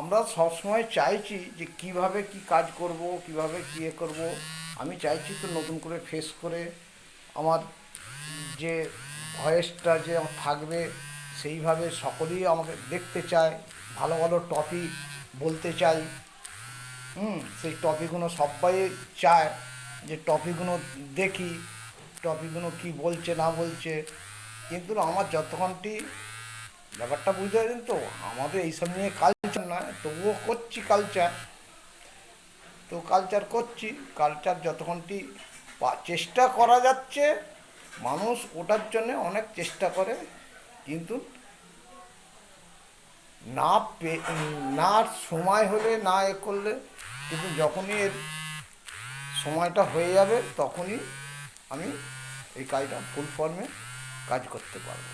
আমরা সবসময় চাইছি যে কিভাবে কি কাজ করব, কিভাবে কি করব। আমি চাইছি তো নতুন করে ফেস করে আমার যে ভয়েসটা যে আমার থাকবে সেইভাবে সকলেই আমাকে দেখতে চায়, ভালো ভালো টপিক বলতে চাই। সেই টপিকগুলো সবাই চায় যে টপিকগুলো দেখি, টপিকগুলো কি বলছে না বলছে। কিন্তু আমার যতক্ষণটি ব্যাপারটা বুঝতে পারছেন তো, আমাদের এইসব নিয়ে কালচার নয়, তবুও করছি কালচার। তো কালচার করছি, কালচার যতক্ষণটি চেষ্টা করা যাচ্ছে, মানুষ ওটার জন্য অনেক চেষ্টা করে, কিন্তু না না সময় হলে না করলে, কিন্তু যখনই এর সময়টা হয়ে যাবে তখনই আমি এই কাজটা ফুল ফর্মে কাজ করতে পারবো।